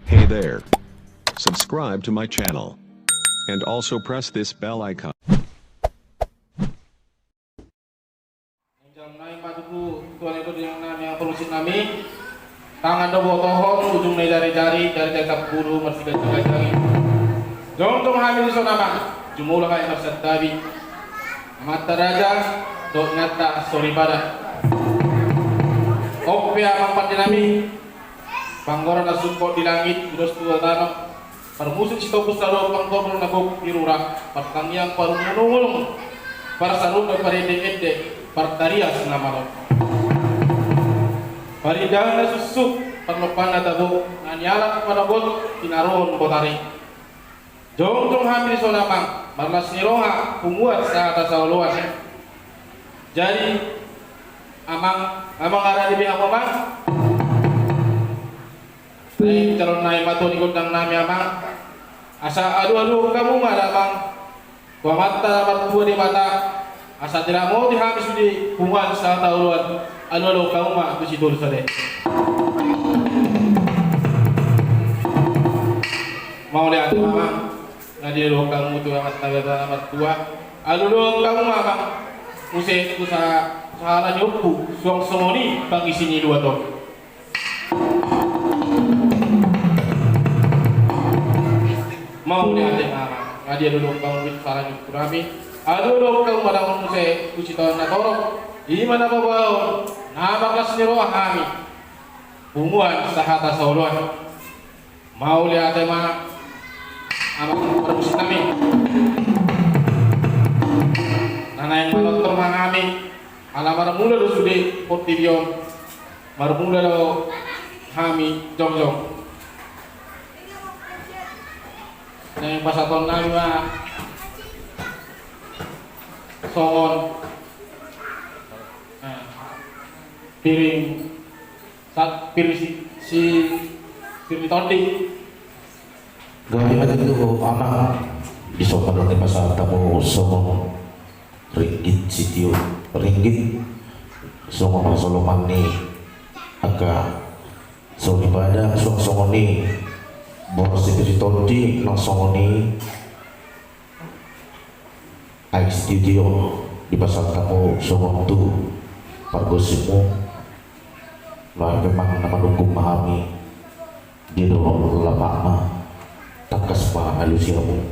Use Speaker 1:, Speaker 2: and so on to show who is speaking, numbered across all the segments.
Speaker 1: Hey there. Subscribe to my channel. And also press this bell icon.
Speaker 2: Jam naik patuku tuan itu yang namanya perusin kami. Tangan dobo tohon ujung jari-jari tetap bulu masih gajah-gajah. Jontong hamil so nama jumlah kayak marsat tabi. Mata raja dok nyata sorry pada. Opya mampat dinami. Panggoran support di langit terus dua tanah. Permusik si topus lalu panggoran nabok irura. Pertanyaan paru menungul. Para sarung dan parede partaria senamaro. Paridana susuk perlopan atau nanyala pada bot tinaron botari. Jongtong hampir sonamang marlas niroha pumuat saat asawluan. Jadi amang ada di pihak amang. Naik calon naik batu ikut nang nami amang. Asa adu kamu mah amang. Gua mata dapat dua di mata. Asa tidak mau dihabis di pumuat saat asawluan. Adu kamu mah tu sidul sade. Mau lihat amang. Nadi lo kamu tu amat taga amat tua. Adu kamu mah amang. Musik usaha salah nyopu suang semoni bagi sini dua ton. Mau ni ada mana? Ngadi dulu kamu bit salah nyopu kami. Aduh dulu kamu pada musik kucita na torok. Di mana bawa? Nama kelas ni roh kami. Pumuan sahata sauluan. Mau lihat mana? Amak permusik kami. Nana yang menonton kami. Alamar mula do sude portivion mar mula do kami jong na yung pasaton namin songon piring si piring tondi
Speaker 3: gawin itu anak disopan oleh pasal tamu songon ringgit sitio ringgit songo masoloman ni aga songi pada songo ni boros di nang songo ni ai studio di pasal kamu songo tu pargosimu lah memang nama dukung memahami dia doang lama takas pa halusiamu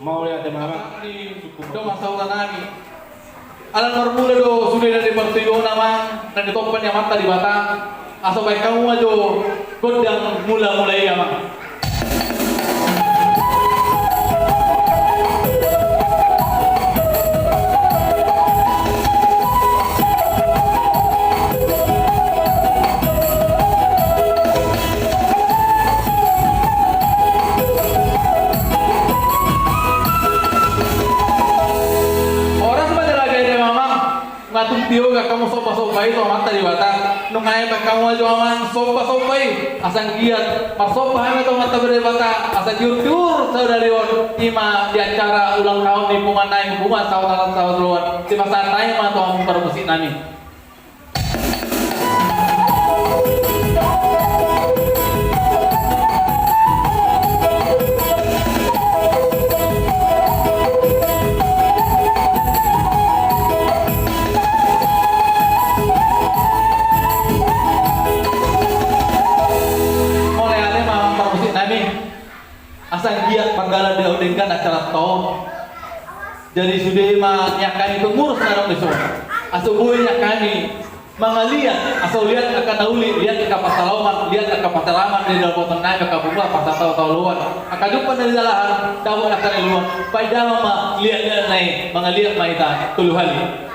Speaker 2: mau lihat mana do masalah nami alam normula do sudah dari pertuyo nama dan ditopan yang mata di batang asal baik kamu aja godang mulai ya mang. Tio gak kamu sopa-sopai itu mata di batang nung ayam kamu aja aman sopa-sopai asang giat par sopa ayam itu mata berde batang asang jur-jur saudari on ima di acara ulang tahun di bunga naik bunga sawat-sawat di masa naik mah tuh permusik nani. Asal giat panggalan diodengkan acara tahun. Jadi sudah mah nyakani itu ngurus narong besok. Asal gue nyakani mangaliat asal lihat akan nauli lihat ke pasalaman lihat ke pasalaman di dalam potong naik ke bunga pasal tahu luar akan jumpa dari dalam tahu akan luar pada mama lihat dia naik mangaliat maita tuluhali.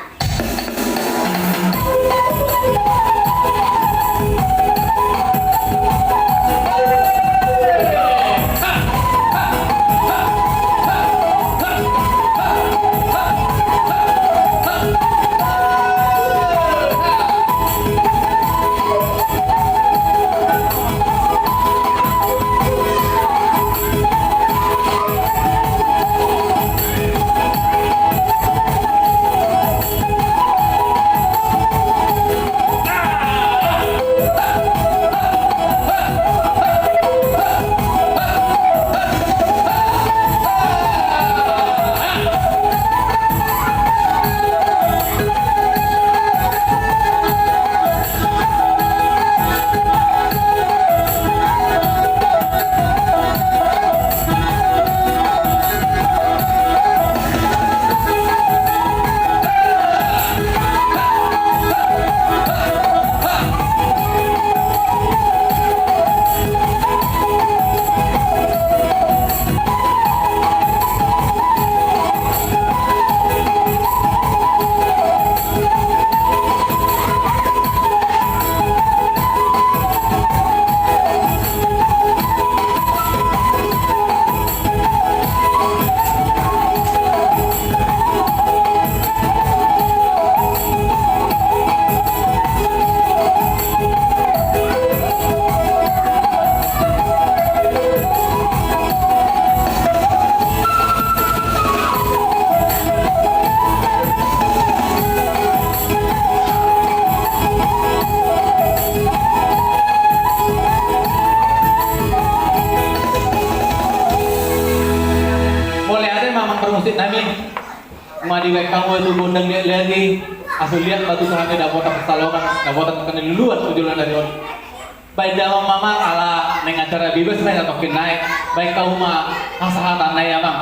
Speaker 2: di baik kamu itu gondang dia lagi. Asal lihat batu Tuhan tidak botak kesalokan, tidak botak kena luluan tujuan dari on. Baik dalam mama ala mengacara bebas saya tokin naik. Baik kau mah asahatan naik ya bang.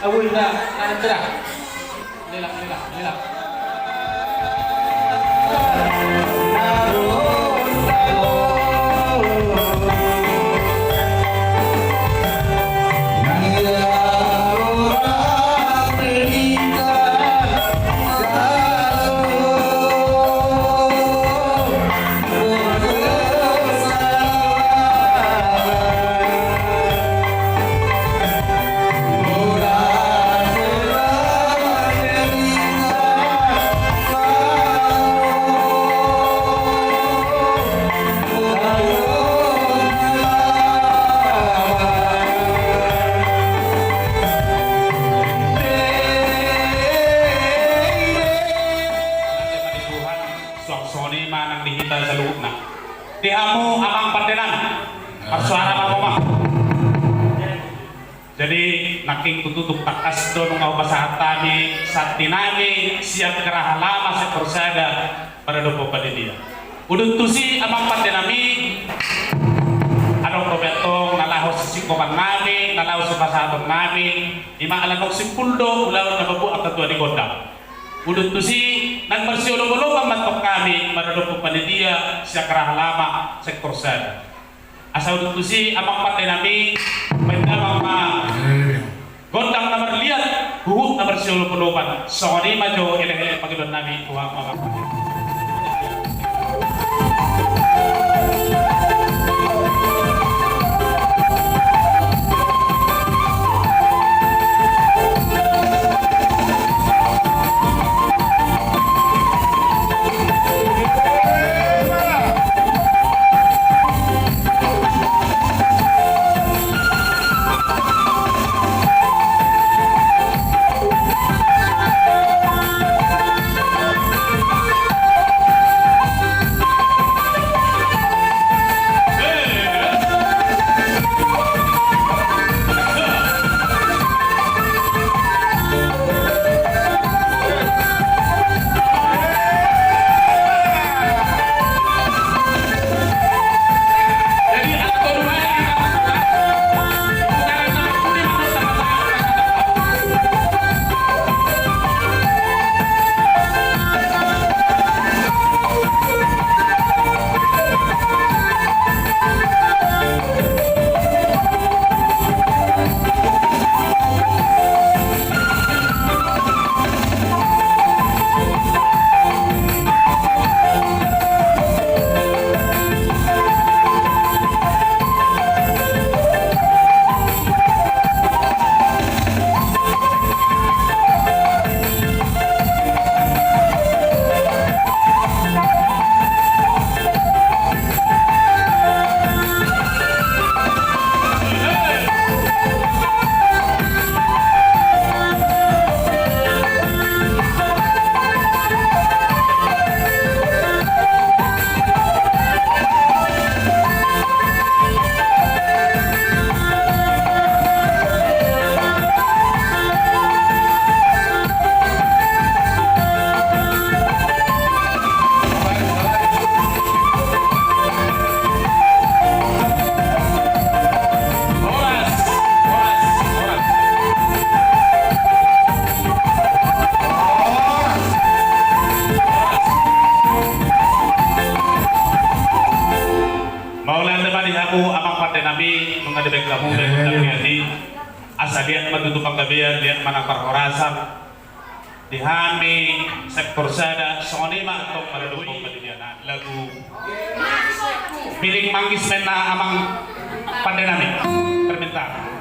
Speaker 2: Awul na cerah. Lelak.
Speaker 4: Sony manang dihita sa loob na. Di amo amang pandenan. Arsuara mo mama. Jadi naking tututuk takas do nung aubasahan tami sa tinami siap kerahalama sa korsada pada dopo padidia. Udun tusi amang pandenami anong prometong nalahos sa singkoman nami, nalahos sa pasaton nami, ima alanok simpuldo ulaw na babu at tatua di gondang. Udun tu si nagmarsiulong-ulong mantok kami marunong panidia siya karahalama sektor sada. Asa udun tu si amang patay nami may namang gondang na marliat huhuk na marsiulong-ulong so ni majo ele-ele pagidon nami tuwang mga mengadebek kamu dan kami asal lihat matutupang kabiyan lihat manang perhorasan dihami sektor sada sonima atau pada dukung padidianan lagu piling manggis mena amang pandenami permintaan.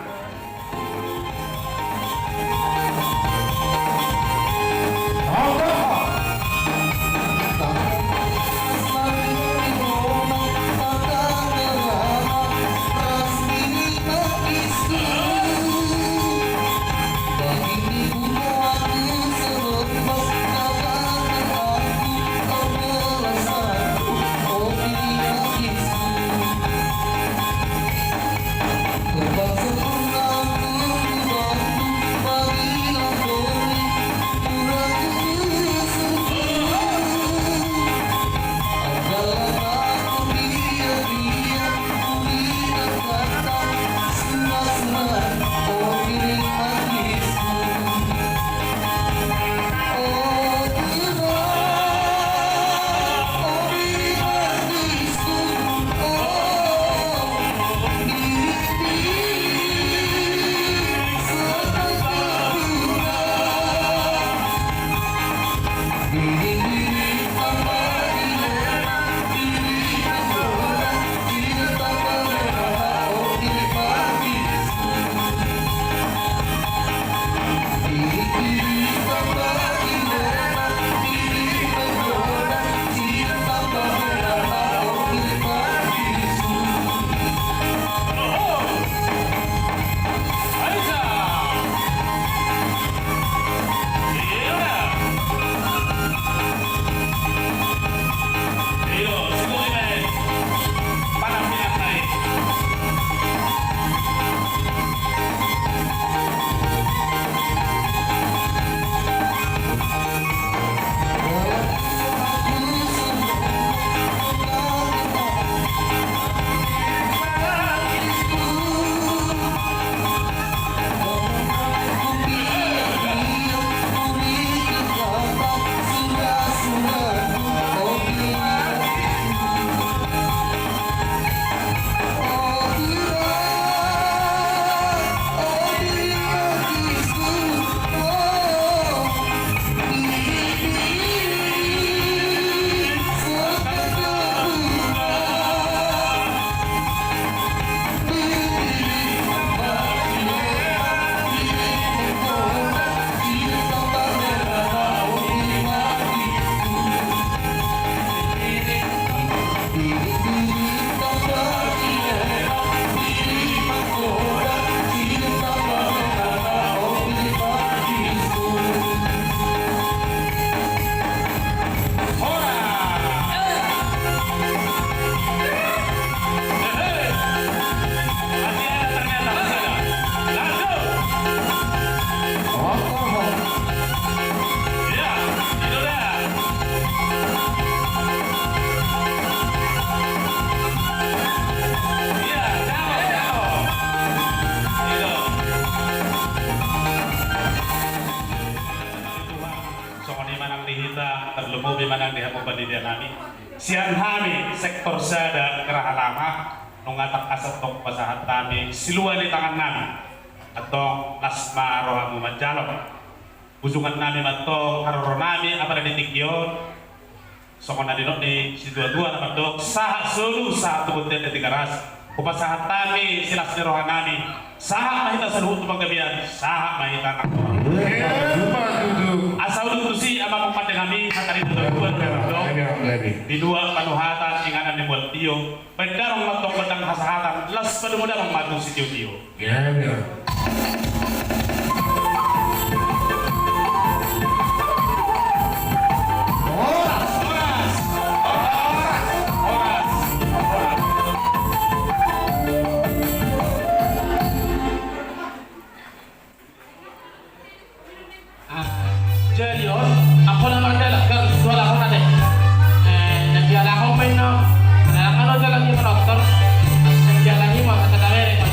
Speaker 4: manang diha po panidia nami. Siyan kami sektor sada Geraha Lama nung atak asat tong pasahat kami siluan di tangan nami atong lasma aroha mumadjalon. Busungan nami matong haroro nami apa na ditikyon. So kung nadinok ni si dua-dua na matok saha sulu saha tubutin di garas. Kupasahat kami silas nirohan nami saha mahita sa luhut paggabian saha mahita nakto. Asal dulu si amang pati kami hatari dito buat berandong di dua panuhatan inganan ni buat Tio pagkarong matong batang hasahatan las padumuda mong matong si Tio.
Speaker 5: Jadi ako na magdala ka wala ko na de. Nagdiala ako pa no. Nakakalo jalan yung dokter. Nagdiala ni mo sa kadere ko.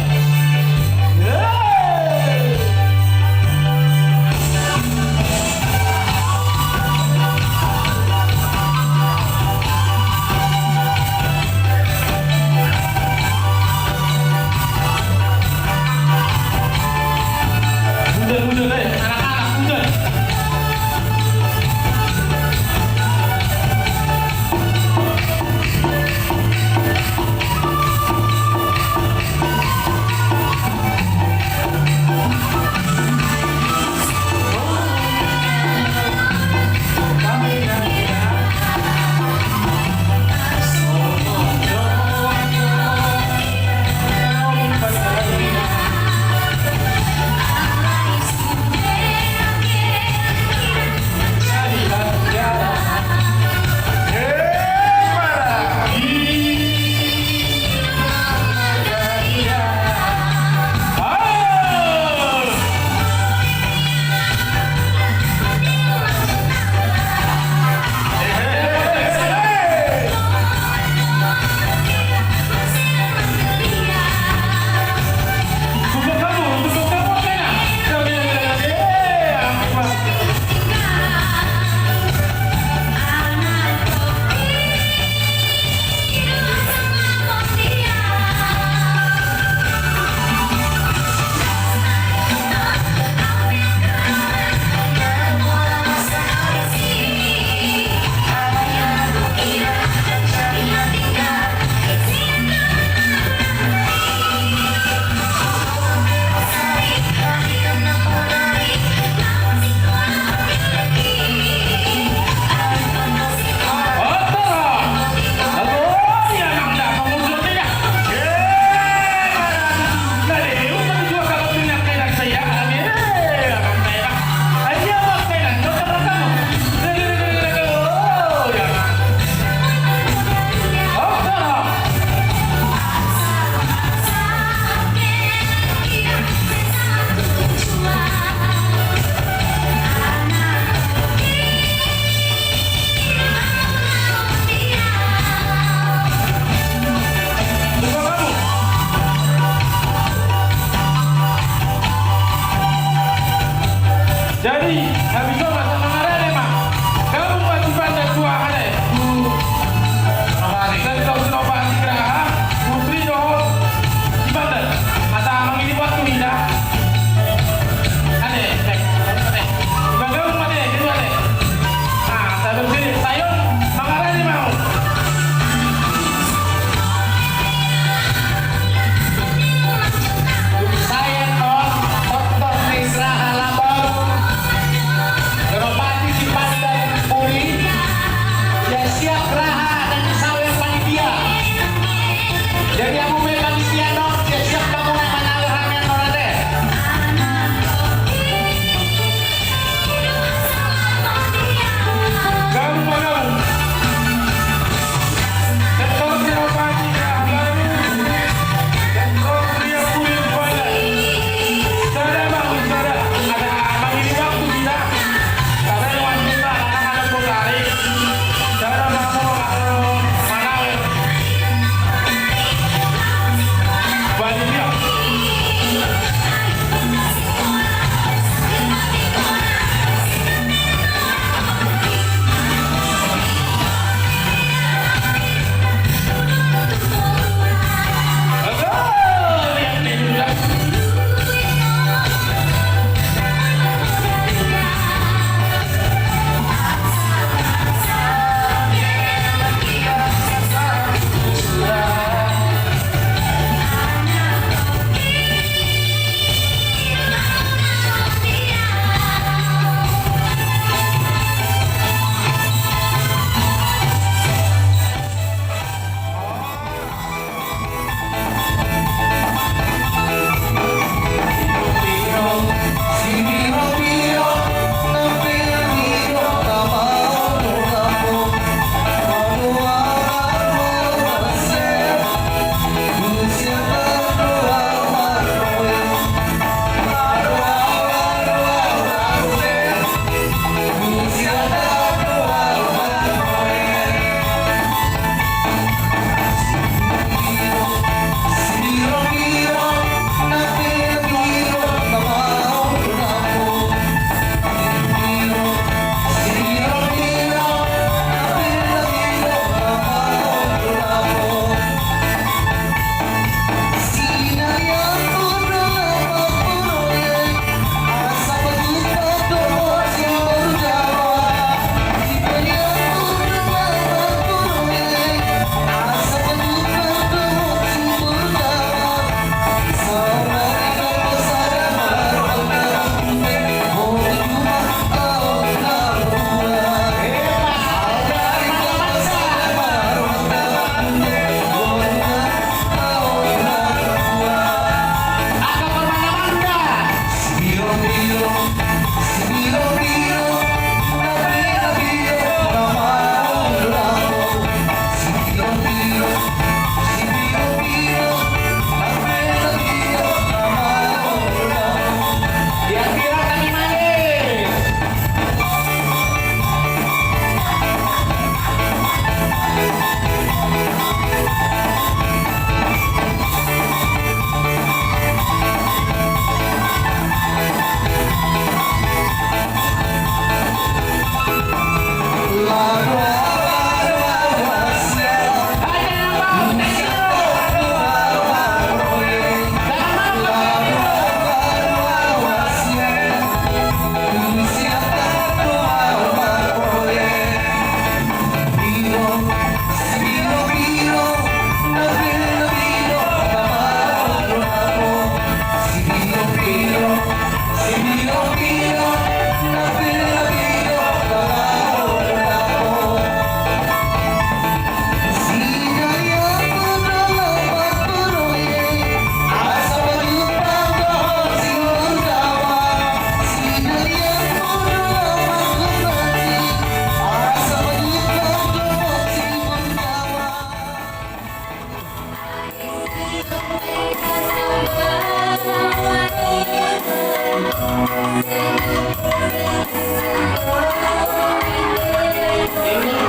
Speaker 5: Ingin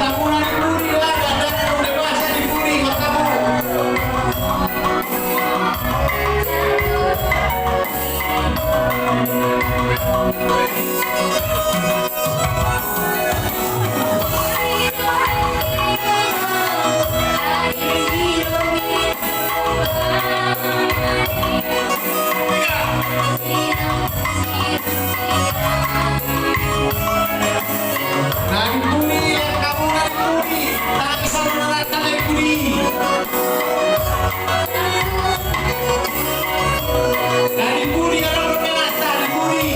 Speaker 5: tamu dari Puri lah, ada yang dewasa di Puri, mau tamu. Dari Puri ya, kamu dari Puri, tak bisa menerangkan dari Puri. Dari Puri orang berkelasa di Puri.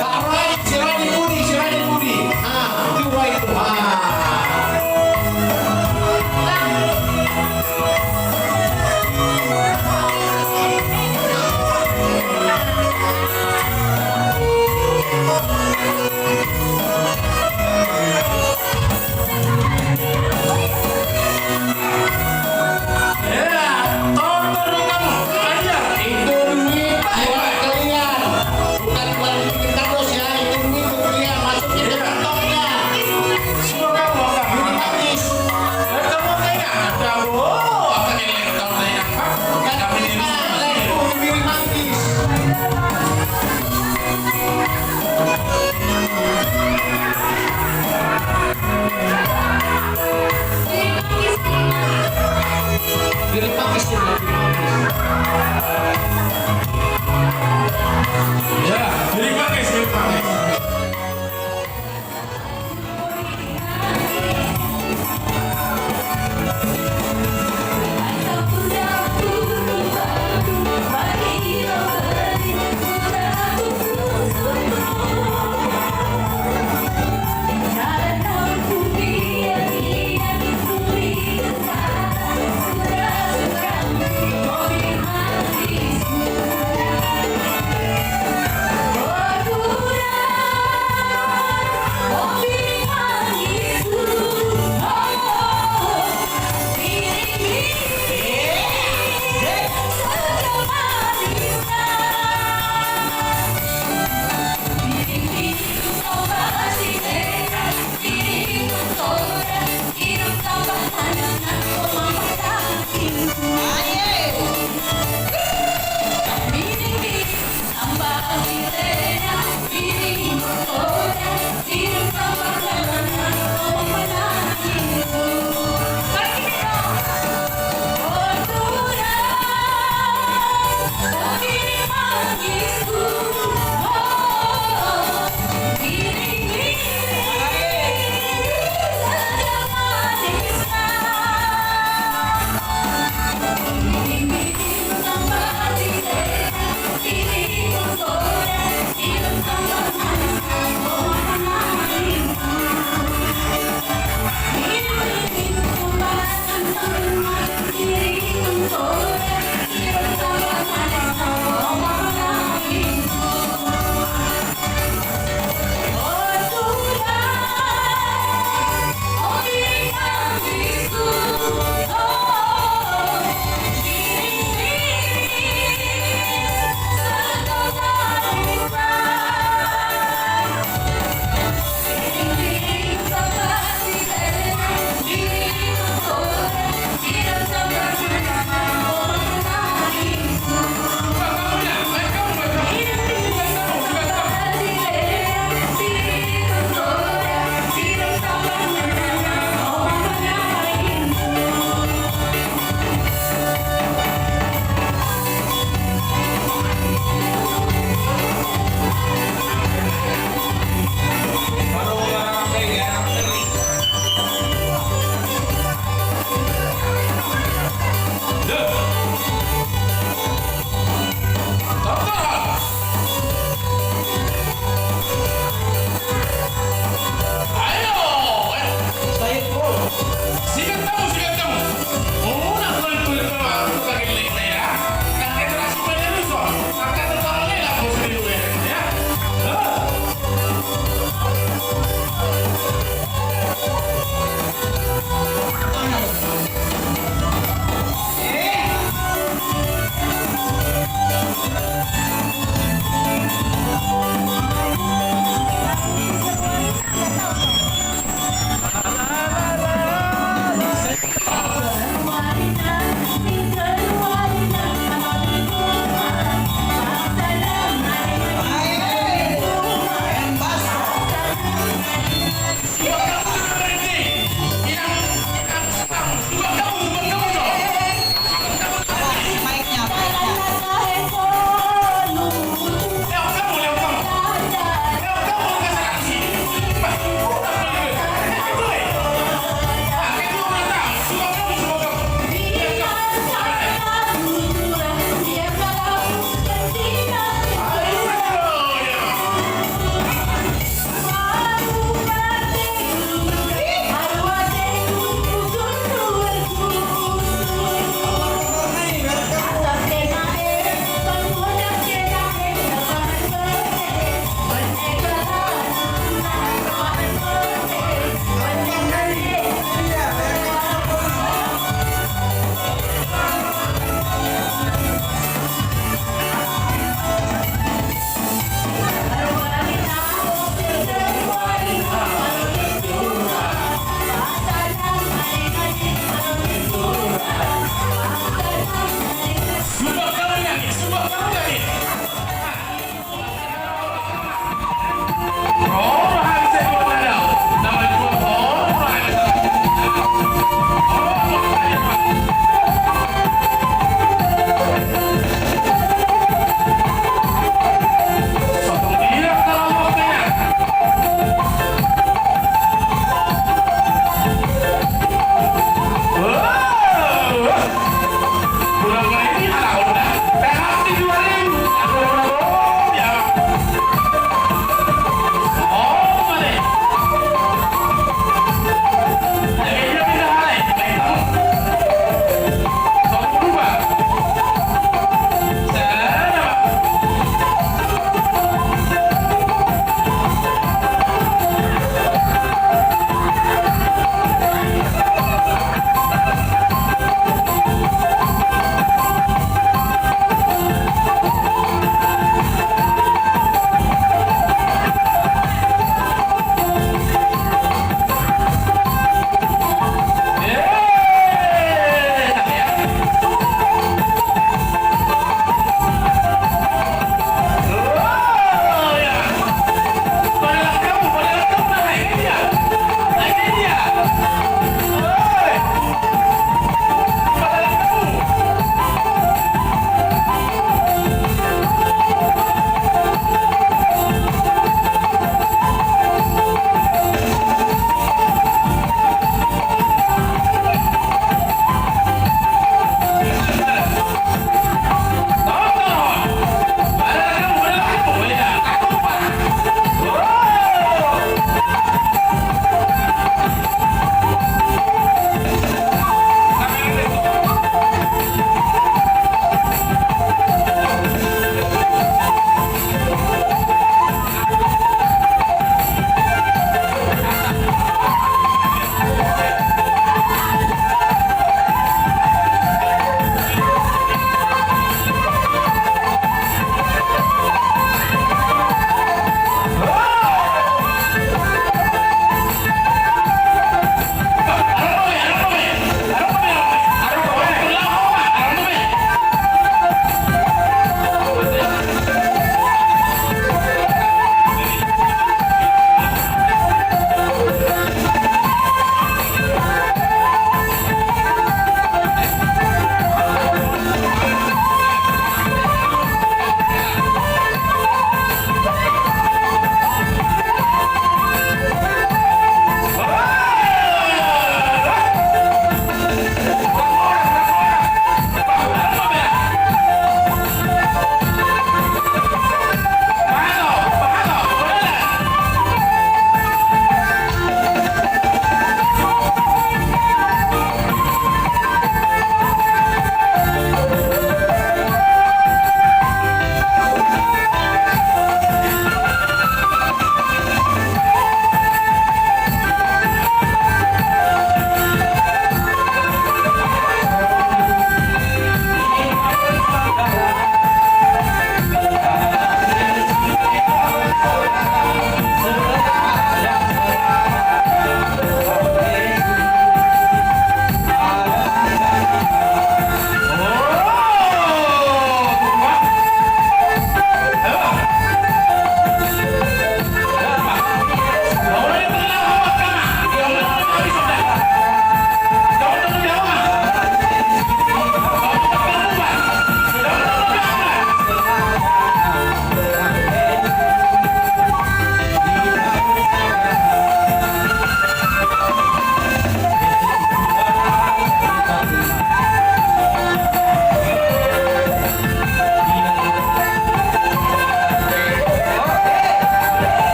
Speaker 5: Kak Roy, sirah di Puri, sirah di Puri. Itu Roy itu.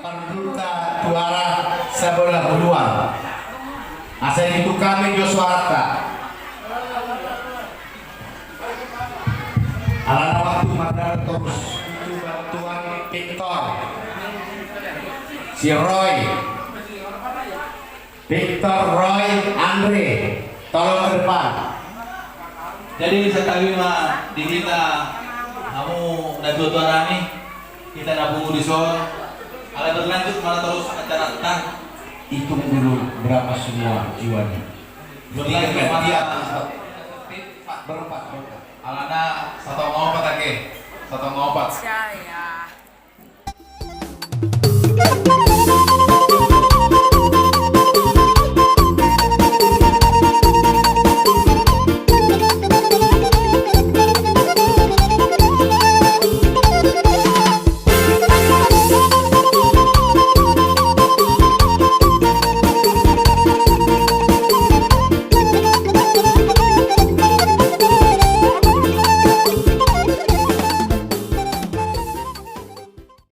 Speaker 6: Perduta juara sebelah peluang. Asal itu kami Joshua Harta. Alana waktu Magdalena terus itu bantuan Victor, si Roy, Victor, Roy, Andre, tolong ke depan.
Speaker 2: Jadi sekali mah di kita kamu dan tuan Rani kita nabung di son. Ala berlanjut malah terus acara tang.
Speaker 6: Hitung dulu berapa semua jiwanya.
Speaker 2: Berlanjut malah
Speaker 6: berempat.